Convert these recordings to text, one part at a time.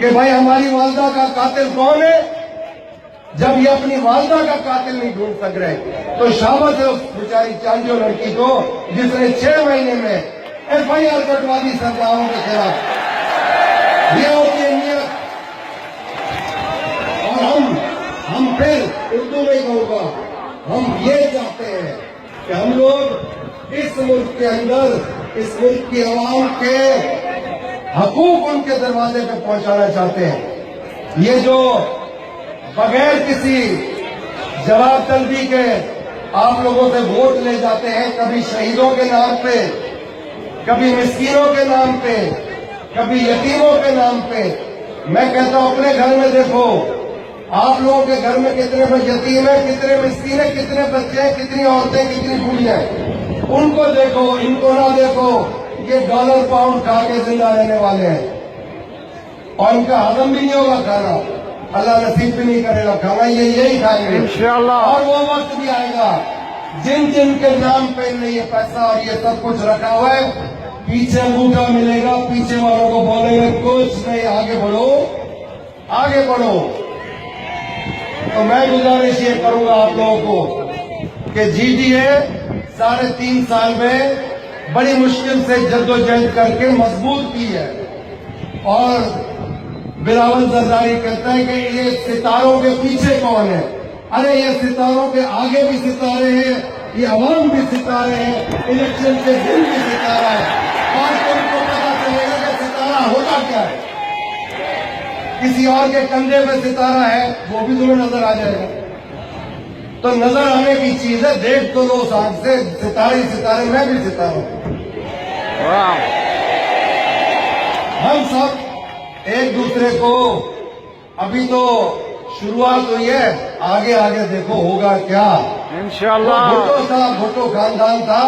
कि भाई हमारी वालदा का कातिल कौन है। जब ये अपनी वालदा का कातिल नहीं ढूंढ सक रहे तो शाबाश है उस बेचारी चांजो लड़की को जिसने 6 महीने में FIR कटवा दी सरकारों के खिलाफ। ये होती है नियत। और हम फिर उर्दू में कहूंगा, हम ये चाहते हैं कि हम लोग इस मुल्क के अंदर, इस मुल्क की आवाम के हकूक उनके दरवाजे पे पहुंचाना चाहते हैं। ये जो बगैर किसी जवाब तलबी के आप लोगों से वोट ले जाते हैं, कभी शहीदों के नाम पे, कभी मिस्कीनों के नाम पे, कभी यतीमों के नाम पे। मैं कहता हूं अपने घर में देखो, आप लोगों के घर में कितने यतीम है, कितने मिस्कीन है, कितने बच्चे हैं, कितनी औरतें, कितनी बूढ़ियां हैं। उनको देखो, इनको ना देखो। ये डॉलर पाउंड खा के जिंदा रहने वाले हैं और इनका हजम भी नहीं होगा खाना, अल्लाह नसीब भी नहीं करेगा खाना, ये यही खाएंगे इंशाअल्लाह। और वो वक्त भी आएगा जिन जिन के नाम पे ये पैसा और ये सब कुछ रखा हुआ है, पीछे अंगूठा मिलेगा, पीछे वालों को बोलेंगे कुछ नहीं, आगे बढ़ो, आगे बढ़ो। तो मैं गुजारिश ये करूंगा आप लोगों को कि GDA 3.5 साल में बड़ी मुश्किल से जद्दोजहद करके मजबूत की है। और बिलावल जरदारी कहता है कि ये सितारों के पीछे कौन है। अरे ये सितारों के आगे भी सितारे हैं, ये अवाम भी सितारे हैं, इलेक्शन के दिन भी सितारा है। और तुमको पता चलेगा कि सितारा होता क्या है। किसी और के कंधे पे सितारा है वो भी तुम्हें नजर आ जाएगा। तो नजर आने की चीज है, देख तो लो आंख से, सितारे सितारे, मैं भी सितारा हूं। हम सब एक दूसरे को, अभी तो शुरुआत हुई है, आगे आगे देखो होगा क्या इंशाअल्लाह। भुट्टो था, भुट्टो खानदान था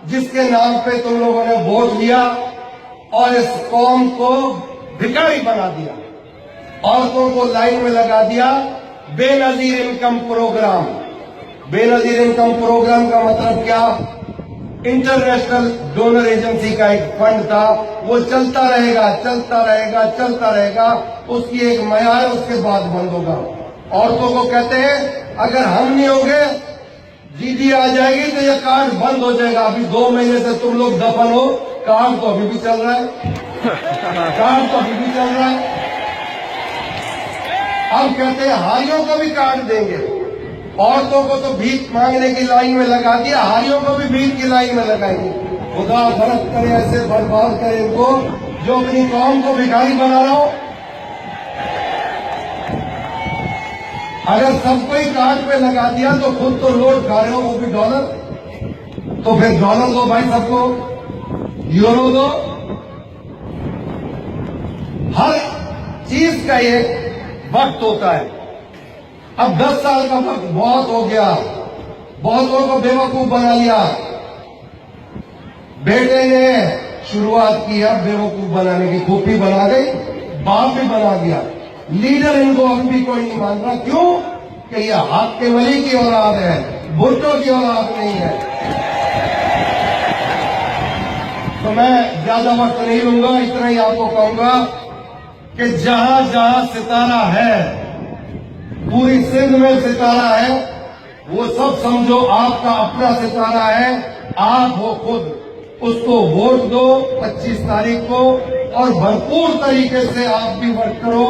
जिसके नाम पे तुम लोगों ने वोट दिया और इस कौम को भिखारी बना दिया, औरतों को लाइन में लगा दिया। Benazir income program, Benazir income program का मतलब क्या? इंटरनेशनल डोनर एजेंसी का एक फंड था, वो चलता रहेगा, चलता रहेगा, चलता रहेगा, उसकी एक मयार है, उसके बाद बंद होगा। औरतों को कहते हैं अगर हम नहीं होंगे, GDA आ जाएगी तो ये कार्ड बंद हो जाएगा। अभी 2 महीने से तुम लोग दफन हो, कार्ड तो अभी भी चल रहा है, कार्ड तो अभी भी चल रहा है। अब कहते हैं हारियों को भी कार्ड देंगे। औरतों को तो भीख मांगने की लाइन में लगा दिया, हारियों को भी भीख की लाइन में लगाएंगे। खुदा फर्क करे, ऐसे बर्बाद करे इनको जो अपनी कौम को भिखारी बना रहा हो। अगर सबको ही कार्ड पे लगा दिया तो खुद तो नोट खा रहे हो, वो भी डॉलर, तो फिर डॉलर दो भाई सबको, यूरो दो। हर चीज का एक वक्त होता है। अब 10 साल का वक्त बहुत हो गया, बहुतों को बेवकूफ बना लिया। बेटे ने शुरुआत की है बेवकूफ बनाने की, खूबी बना गई, बाप भी बना दिया। लीडर इनको अब भी कोई नहीं मान रहा। क्यों? कि ये हाथ के वली की औलाद है, भुट्टो की औलाद नहीं है। तो मैं ज्यादा वक्त नहीं लूंगा, इतना ही आपको कहूंगा कि जहां जहां सितारा है, पूरी सिंध में सितारा है, वो सब समझो आपका अपना सितारा है। आप हो खुद, उसको वोट दो 25 तारीख को और भरपूर तरीके से आप भी वर्क करो।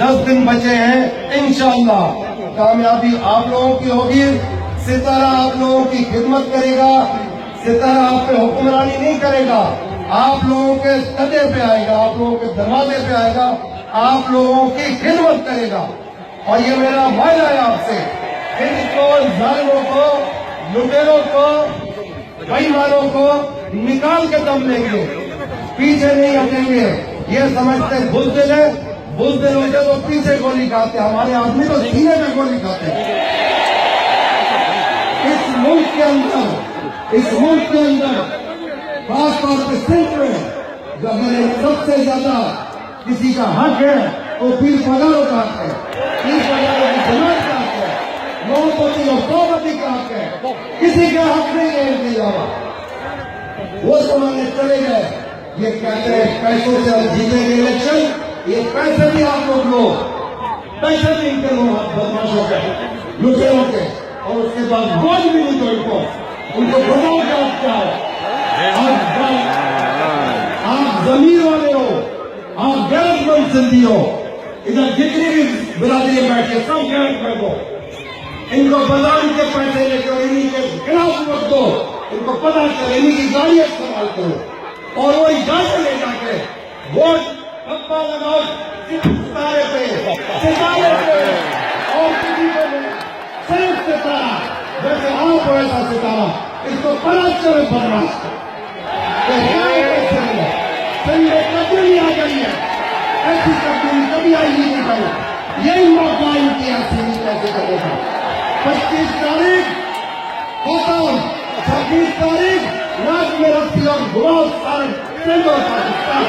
10 दिन बचे हैं, इंशाअल्लाह कामयाबी आप लोगों की होगी। सितारा आप लोगों की खिदमत करेगा, सितारा आप पे हुक्मरानी नहीं करेगा, आप लोगों के कदे पे आएगा, आप लोगों के दरवाजे पे आएगा, आप लोगों की खिदमत करेगा। और ये मेरा वायदा है आपसे, इनको जालिमों को, लुटेरों को, बेईमानों को निकाल के दम लेंगे, पीछे नहीं हटेंगे। ये समझते बुज़दिल है, बुज़दिल होते तो पीछे गोली खाते, हमारे आदमी तो सीने में गोली खाते। इस मुल्क के अंदर, इस मुल्क के अंदर खासतौर पर सिंध में अगर सबसे ज्यादा किसी का हक है तो पीर पगारों का हक है, पीर पगारों की जमात का हक है, नौपति और सौपति का हक है। किसी का हक नहीं है इनके अलावा। वो जमाने चले गए। ये कहते हैं पैसों से हम जीतेंगे इलेक्शन, ये पैसे भी आप लोग लो, पैसे भी इनके लो बदमाशों के, लुटेरों के, और उसके बाद बोझ भी नहीं दो उनको बताओ क्या आप जमीर वाले हो, आप गैरतमंद सिंधी हो, इधर जितनी भी बिरादरी बैठे सब गैरतमंद हो, इनको बताओ इनके पैसे लेकर इन्हीं के खिलाफ वोट दो, इनको पता चले इन्हीं की गाड़ी इस्तेमाल करो और वही गाड़ी ले जाके वोट पप्पा लगाओ सितारे पे और किसी को सिर्फ सितारा, जैसे आप हो ऐसा सितारा, इसको पता चले बदमाश संजय तब्दीली आ गई है, ऐसी तब्दीली कभी आई नहीं भाई, यही मौका इनकी ऐसी कैसे करेगा। 25 तारीख खत्म, 26 तारीख रात में रखती और बहुत सारे पाकिस्तान